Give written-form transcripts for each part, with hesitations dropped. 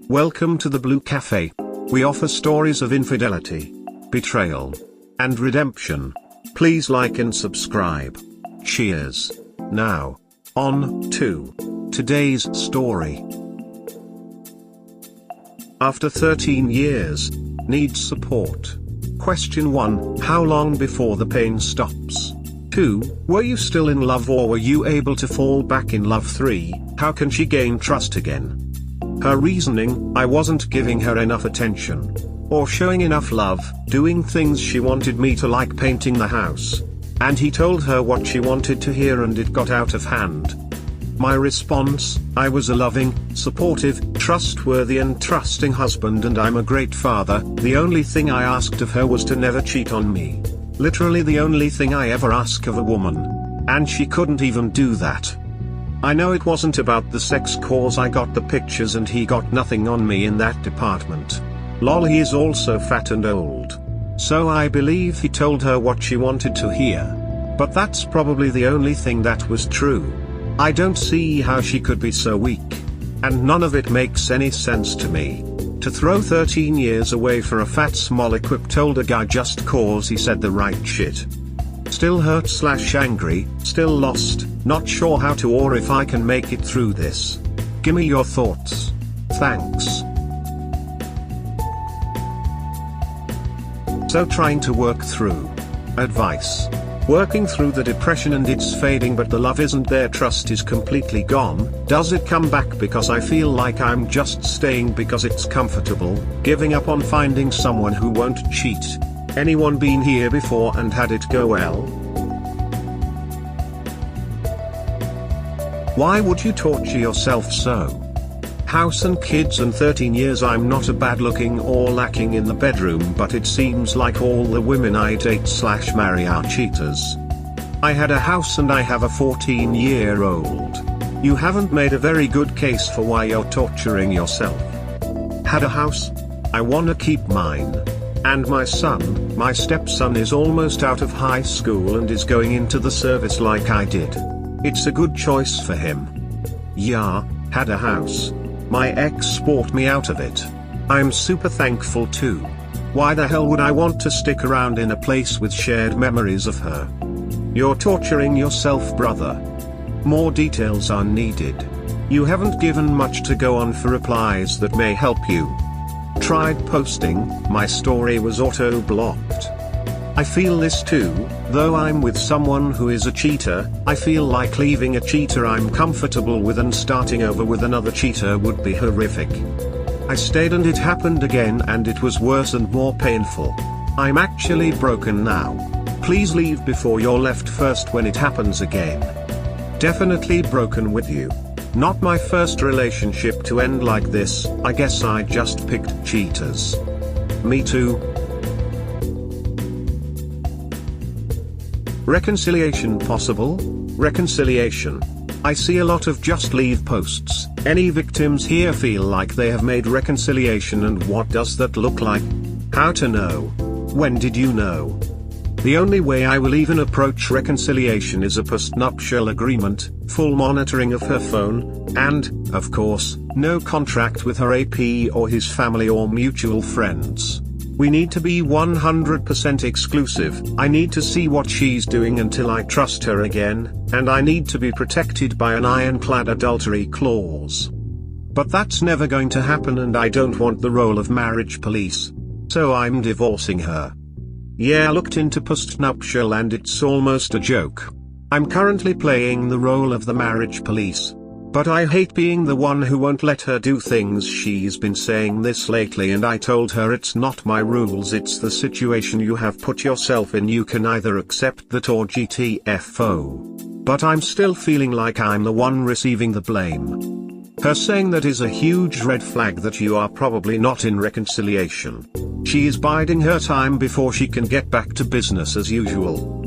Welcome to the Blue Cafe. We offer stories of infidelity, betrayal, and redemption. Please like and subscribe. Cheers. Now, on to today's story. After 13 years, needs support. Question 1. How long before the pain stops? 2. Were you still in love or were you able to fall back in love? 3. How can she gain trust again? Her reasoning: I wasn't giving her enough attention, or showing enough love, doing things she wanted me to, like painting the house. And he told her what she wanted to hear and it got out of hand. My response: I was a loving, supportive, trustworthy and trusting husband, and I'm a great father. The only thing I asked of her was to never cheat on me. Literally the only thing I ever ask of a woman. And she couldn't even do that. I know it wasn't about the sex, cause I got the pictures and he got nothing on me in that department. Lol, he is also fat and old. So I believe he told her what she wanted to hear. But that's probably the only thing that was true. I don't see how she could be so weak. And none of it makes any sense to me. To throw 13 years away for a fat, small, equipped older guy just cause he said the right shit. Still hurt/angry, still lost, not sure how to or if I can make it through this. Gimme your thoughts. Thanks. So trying to work through. Advice. Working through the depression and it's fading but the love isn't there, trust is completely gone. Does it come back because I feel like I'm just staying because it's comfortable, giving up on finding someone who won't cheat? Anyone been here before and had it go well? Why would you torture yourself so? House and kids and 13 years. I'm not a bad looking or lacking in the bedroom, but it seems like all the women I date/marry are cheaters. I had a house and I have a 14-year-old. You haven't made a very good case for why you're torturing yourself. Had a house? I wanna keep mine. And my stepson is almost out of high school and is going into the service like I did. It's a good choice for him. Yeah, had a house. My ex bought me out of it. I'm super thankful too. Why the hell would I want to stick around in a place with shared memories of her? You're torturing yourself, brother. More details are needed. You haven't given much to go on for replies that may help you. Tried posting, my story was auto-blocked. I feel this too, though I'm with someone who is a cheater. I feel like leaving a cheater I'm comfortable with and starting over with another cheater would be horrific. I stayed and it happened again and it was worse and more painful. I'm actually broken now. Please leave before you're left first when it happens again. Definitely broken with you. Not my first relationship to end like this. I guess I just picked cheaters. Me too. Reconciliation possible? Reconciliation. I see a lot of just leave posts. Any victims here feel like they have made reconciliation, and what does that look like? How to know? When did you know? The only way I will even approach reconciliation is a postnuptial agreement, full monitoring of her phone, and, of course, no contract with her AP or his family or mutual friends. We need to be 100% exclusive. I need to see what she's doing until I trust her again, and I need to be protected by an ironclad adultery clause. But that's never going to happen, and I don't want the role of marriage police. So I'm divorcing her. Yeah, I looked into postnuptial and it's almost a joke. I'm currently playing the role of the marriage police. But I hate being the one who won't let her do things. She's been saying this lately and I told her it's not my rules, it's the situation you have put yourself in. You can either accept that or GTFO. But I'm still feeling like I'm the one receiving the blame. Her saying that is a huge red flag that you are probably not in reconciliation. She is biding her time before she can get back to business as usual.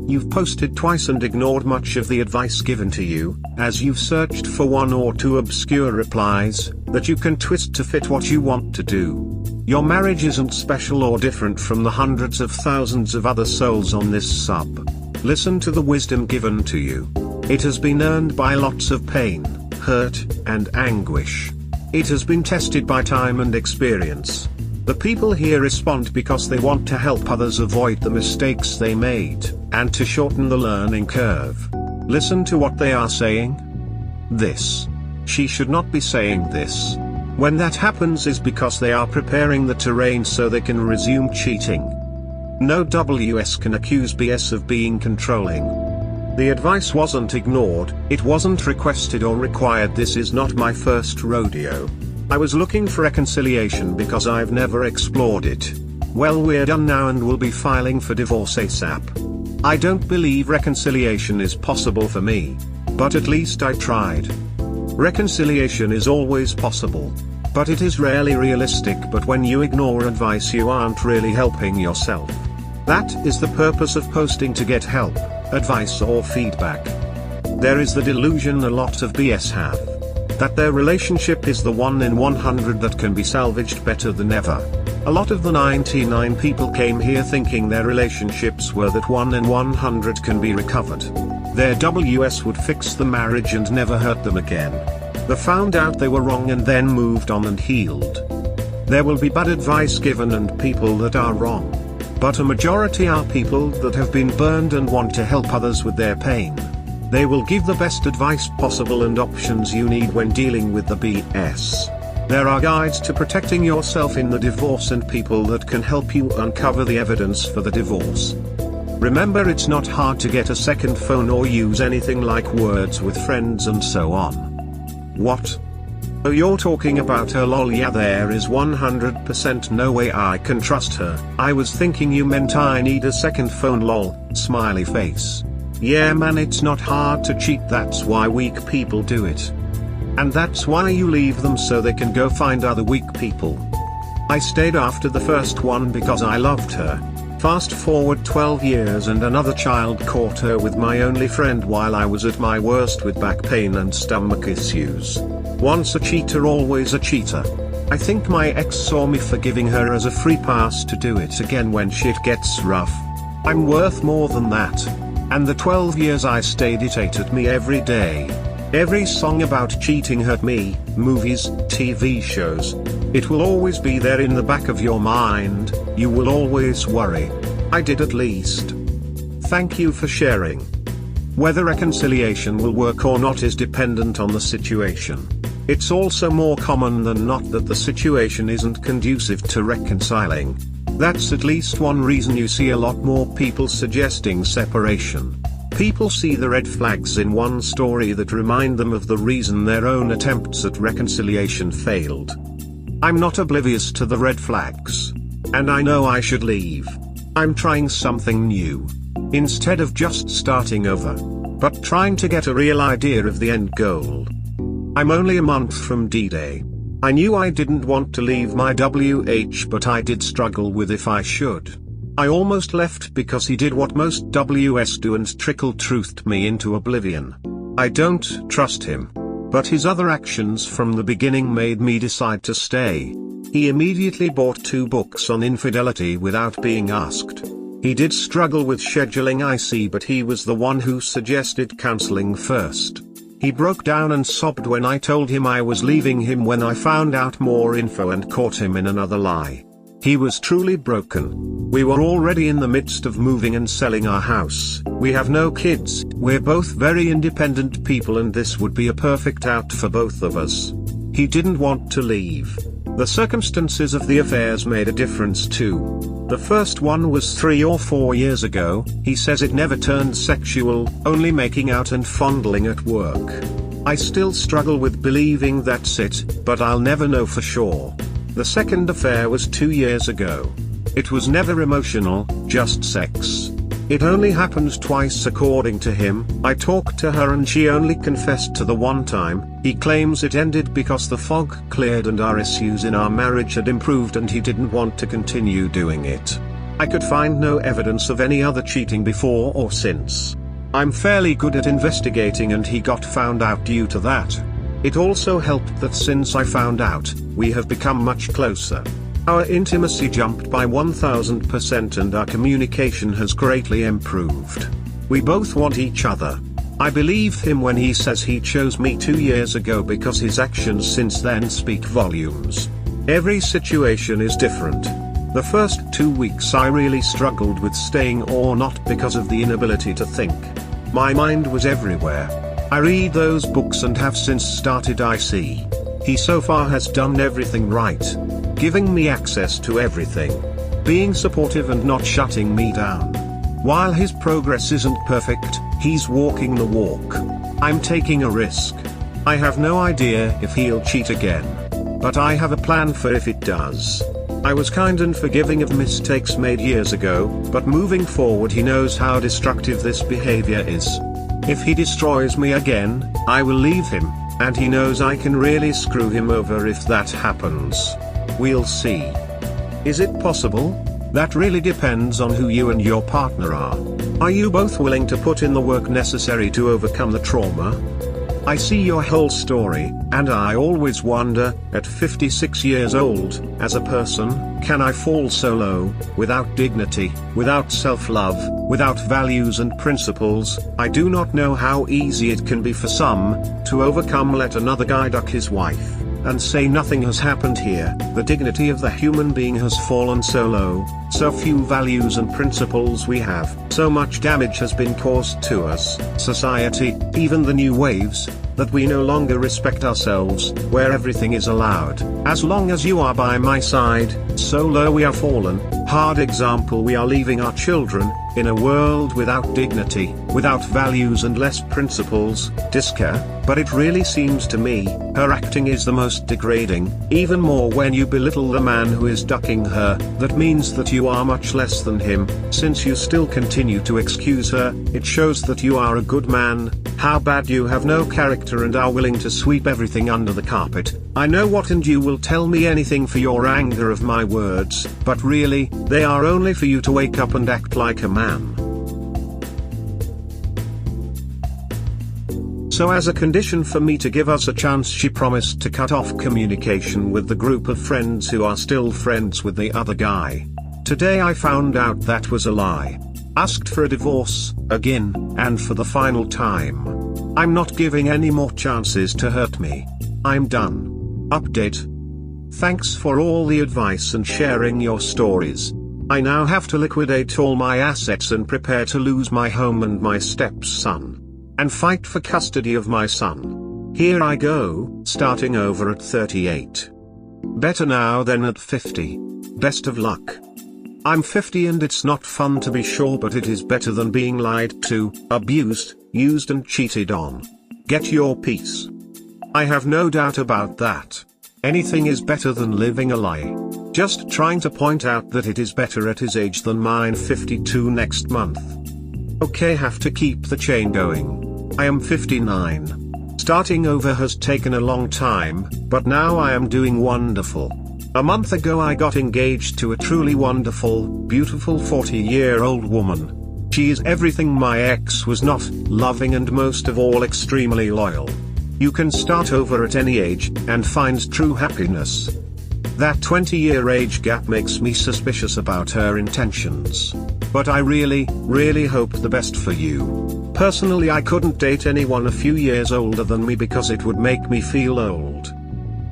You've posted twice and ignored much of the advice given to you, as you've searched for one or two obscure replies that you can twist to fit what you want to do. Your marriage isn't special or different from the hundreds of thousands of other souls on this sub. Listen to the wisdom given to you. It has been earned by lots of pain, hurt, and anguish. It has been tested by time and experience. The people here respond because they want to help others avoid the mistakes they made, and to shorten the learning curve. Listen to what they are saying. This. She should not be saying this. When that happens is because they are preparing the terrain so they can resume cheating. No WS can accuse BS of being controlling. The advice wasn't ignored, it wasn't requested or required. This is not my first rodeo. I was looking for reconciliation because I've never explored it. Well, we're done now and will be filing for divorce ASAP. I don't believe reconciliation is possible for me. But at least I tried. Reconciliation is always possible. But it is rarely realistic. But when you ignore advice, you aren't really helping yourself. That is the purpose of posting, to get help, advice or feedback. There is the delusion a lot of BS have. That their relationship is the 1 in 100 that can be salvaged better than ever. A lot of the 99 people came here thinking their relationships were that 1 in 100 can be recovered. Their WS would fix the marriage and never hurt them again. They found out they were wrong and then moved on and healed. There will be bad advice given and people that are wrong. But a majority are people that have been burned and want to help others with their pain. They will give the best advice possible and options you need when dealing with the BS. There are guides to protecting yourself in the divorce and people that can help you uncover the evidence for the divorce. Remember, it's not hard to get a second phone or use anything like words with friends and so on. What? Oh, you're talking about her, lol. Yeah, there is 100% no way I can trust her. I was thinking you meant I need a second phone, lol, smiley face. Yeah man, it's not hard to cheat, that's why weak people do it. And that's why you leave them so they can go find other weak people. I stayed after the first one because I loved her. Fast forward 12 years and another child caught her with my only friend while I was at my worst with back pain and stomach issues. Once a cheater, always a cheater. I think my ex saw me forgiving her as a free pass to do it again when shit gets rough. I'm worth more than that. And the 12 years I stayed, it ate at me every day. Every song about cheating hurt me, movies, TV shows. It will always be there in the back of your mind, you will always worry. I did at least. Thank you for sharing. Whether reconciliation will work or not is dependent on the situation. It's also more common than not that the situation isn't conducive to reconciling. That's at least one reason you see a lot more people suggesting separation. People see the red flags in one story that remind them of the reason their own attempts at reconciliation failed. I'm not oblivious to the red flags. And I know I should leave. I'm trying something new. Instead of just starting over. But trying to get a real idea of the end goal. I'm only a month from D-Day. I knew I didn't want to leave my WH, but I did struggle with if I should. I almost left because he did what most WS do and trickle-truthed me into oblivion. I don't trust him. But his other actions from the beginning made me decide to stay. He immediately bought 2 books on infidelity without being asked. He did struggle with scheduling, I see, but he was the one who suggested counseling first. He broke down and sobbed when I told him I was leaving him when I found out more info and caught him in another lie. He was truly broken. We were already in the midst of moving and selling our house. We have no kids. We're both very independent people and this would be a perfect out for both of us. He didn't want to leave. The circumstances of the affairs made a difference too. The first one was 3 or 4 years ago. He says it never turned sexual, only making out and fondling at work. I still struggle with believing that's it, but I'll never know for sure. The second affair was 2 years ago. It was never emotional, just sex. It only happened twice according to him. I talked to her and she only confessed to the one time. He claims it ended because the fog cleared and our issues in our marriage had improved and he didn't want to continue doing it. I could find no evidence of any other cheating before or since. I'm fairly good at investigating and he got found out due to that. It also helped that since I found out, we have become much closer. Our intimacy jumped by 1000% and our communication has greatly improved. We both want each other. I believe him when he says he chose me 2 years ago because his actions since then speak volumes. Every situation is different. The first 2 weeks I really struggled with staying or not because of the inability to think. My mind was everywhere. I read those books and have since started IC. He so far has done everything right. Giving me access to everything. Being supportive and not shutting me down. While his progress isn't perfect, he's walking the walk. I'm taking a risk. I have no idea if he'll cheat again. But I have a plan for if it does. I was kind and forgiving of mistakes made years ago, but moving forward he knows how destructive this behavior is. If he destroys me again, I will leave him, and he knows I can really screw him over if that happens. We'll see. Is it possible? That really depends on who you and your partner are. Are you both willing to put in the work necessary to overcome the trauma? I see your whole story, and I always wonder, at 56 years old, as a person, can I fall so low, without dignity, without self-love, without values and principles? I do not know how easy it can be for some, to overcome let another guy duck his wife, and say nothing has happened here. The dignity of the human being has fallen so low, so few values and principles we have, so much damage has been caused to us, society, even the new waves, that we no longer respect ourselves, where everything is allowed. As long as you are by my side, so low we are fallen. Hard example, we are leaving our children, in a world without dignity, without values and less principles. Disca, but it really seems to me, her acting is the most degrading, even more when you belittle the man who is ducking her. That means that you are much less than him. Since you still continue to excuse her, it shows that you are a good man. How bad you have no character and are willing to sweep everything under the carpet. I know what, and you will tell me anything for your anger of my words, but really, they are only for you to wake up and act like a man. So as a condition for me to give us a chance, she promised to cut off communication with the group of friends who are still friends with the other guy. Today I found out that was a lie. Asked for a divorce, again, and for the final time. I'm not giving any more chances to hurt me. I'm done. Update. Thanks for all the advice and sharing your stories. I now have to liquidate all my assets and prepare to lose my home and my stepson. And fight for custody of my son. Here I go, starting over at 38. Better now than at 50. Best of luck. I'm 50 and it's not fun to be sure, but it is better than being lied to, abused, used and cheated on. Get your peace. I have no doubt about that. Anything is better than living a lie. Just trying to point out that it is better at his age than mine, 52 next month. Okay, have to keep the chain going. I am 59. Starting over has taken a long time, but now I am doing wonderful. A month ago I got engaged to a truly wonderful, beautiful 40-year-old woman. She is everything my ex was not, loving and most of all extremely loyal. You can start over at any age, and find true happiness. That 20-year age gap makes me suspicious about her intentions. But I really, really hope the best for you. Personally, I couldn't date anyone a few years older than me because it would make me feel old.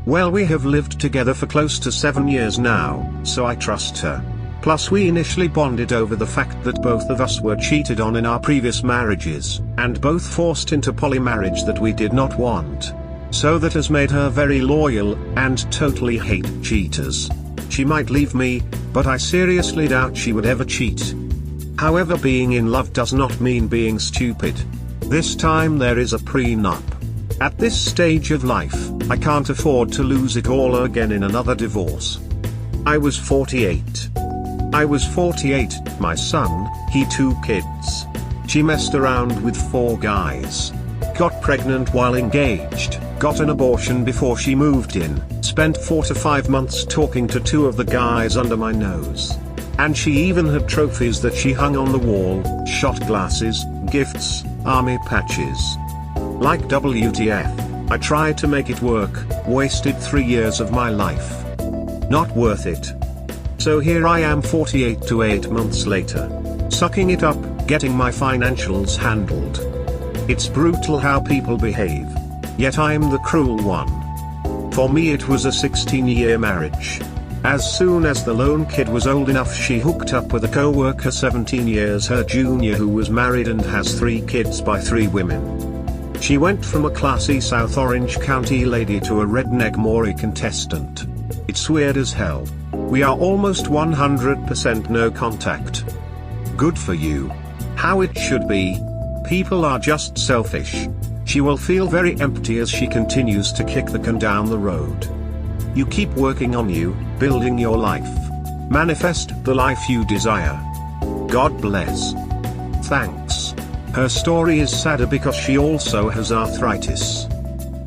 Well, we have lived together for close to 7 years now, so I trust her. Plus we initially bonded over the fact that both of us were cheated on in our previous marriages, and both forced into polymarriage that we did not want. So that has made her very loyal, and totally hate cheaters. She might leave me, but I seriously doubt she would ever cheat. However, being in love does not mean being stupid. This time there is a prenup. At this stage of life, I can't afford to lose it all again in another divorce. I was 48. My son, he 2 kids. She messed around with 4 guys. Got pregnant while engaged, got an abortion before she moved in, spent 4 to 5 months talking to 2 of the guys under my nose. And she even had trophies that she hung on the wall, shot glasses, gifts, army patches. Like WTF, I tried to make it work, wasted 3 years of my life. Not worth it. So here I am 48 to 8 months later. Sucking it up, getting my financials handled. It's brutal how people behave. Yet I'm the cruel one. For me it was a 16-year marriage. As soon as the lone kid was old enough, she hooked up with a co-worker 17 years her junior who was married and has 3 kids by 3 women. She went from a classy South Orange County lady to a redneck Maury contestant. It's weird as hell. We are almost 100% no contact. Good for you. How it should be. People are just selfish. She will feel very empty as she continues to kick the can down the road. You keep working on you, building your life. Manifest the life you desire. God bless. Thanks. Her story is sadder because she also has arthritis.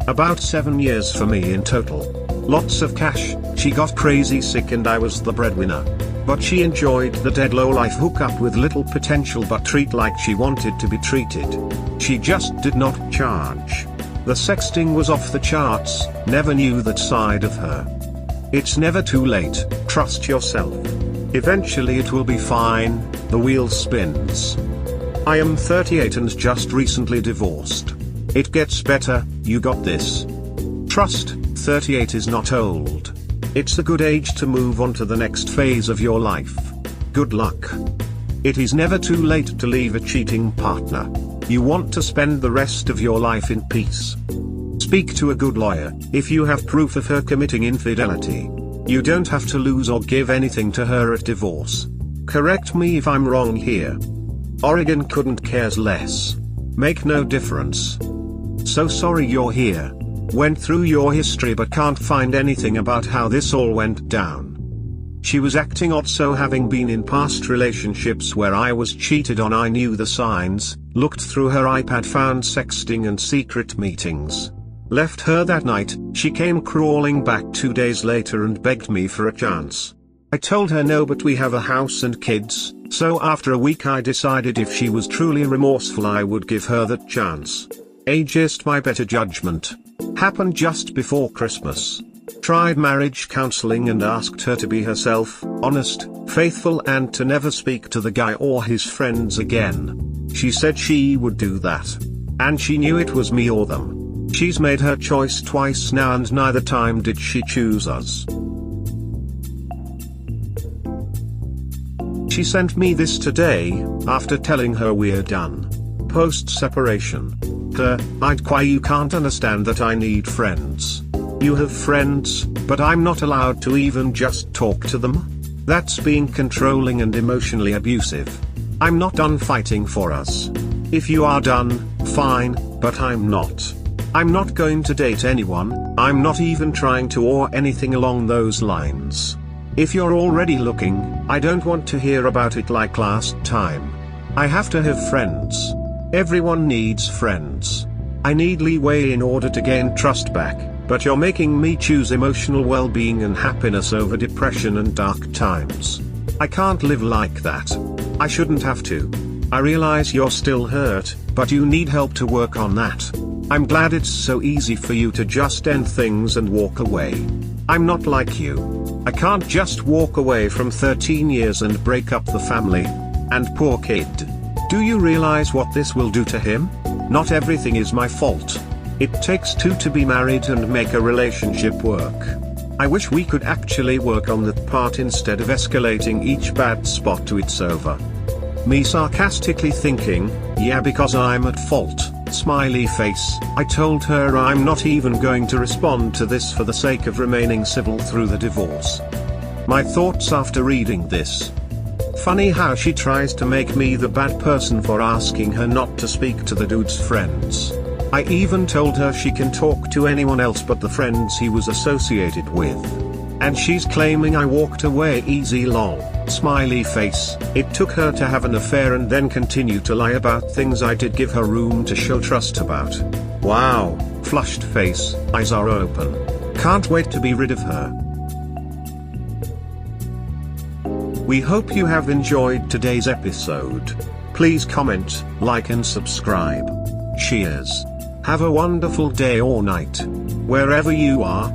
About 7 years for me in total. Lots of cash, she got crazy sick and I was the breadwinner. But she enjoyed the dead low life hookup with little potential but treat like she wanted to be treated. She just did not charge. The sexting was off the charts, never knew that side of her. It's never too late, trust yourself. Eventually it will be fine, the wheel spins. I am 38 and just recently divorced. It gets better, you got this. Trust, 38 is not old. It's a good age to move on to the next phase of your life. Good luck. It is never too late to leave a cheating partner. You want to spend the rest of your life in peace. Speak to a good lawyer, if you have proof of her committing infidelity. You don't have to lose or give anything to her at divorce. Correct me if I'm wrong here. Oregon couldn't care less. Make no difference. So sorry you're here. Went through your history but can't find anything about how this all went down. She was acting odd, so having been in past relationships where I was cheated on, I knew the signs, looked through her iPad, found sexting and secret meetings. Left her that night. She came crawling back 2 days later and begged me for a chance. I told her no, but we have a house and kids, so after a week I decided if she was truly remorseful I would give her that chance. Against my better judgment. Happened just before Christmas. Tried marriage counseling and asked her to be herself, honest, faithful and to never speak to the guy or his friends again. She said she would do that. And she knew it was me or them. She's made her choice twice now and neither time did she choose us. She sent me this today, after telling her we're done. Post-separation. I'd cry, you can't understand that I need friends. You have friends, but I'm not allowed to even just talk to them? That's being controlling and emotionally abusive. I'm not done fighting for us. If you are done, fine, but I'm not. I'm not going to date anyone, I'm not even trying to or anything along those lines. If you're already looking, I don't want to hear about it like last time. I have to have friends. Everyone needs friends. I need leeway in order to gain trust back, but you're making me choose emotional well-being and happiness over depression and dark times. I can't live like that. I shouldn't have to. I realize you're still hurt, but you need help to work on that. I'm glad it's so easy for you to just end things and walk away. I'm not like you. I can't just walk away from 13 years and break up the family. And poor kid. Do you realize what this will do to him? Not everything is my fault. It takes 2 to be married and make a relationship work. I wish we could actually work on that part instead of escalating each bad spot to it's over. Me sarcastically thinking, yeah, because I'm at fault, smiley face. I told her I'm not even going to respond to this for the sake of remaining civil through the divorce. My thoughts after reading this. Funny how she tries to make me the bad person for asking her not to speak to the dude's friends. I even told her she can talk to anyone else but the friends he was associated with. And she's claiming I walked away easy lol, smiley face. It took her to have an affair and then continue to lie about things I did give her room to show trust about. Wow, flushed face, eyes are open. Can't wait to be rid of her. We hope you have enjoyed today's episode. Please comment, like and subscribe. Cheers. Have a wonderful day or night. Wherever you are.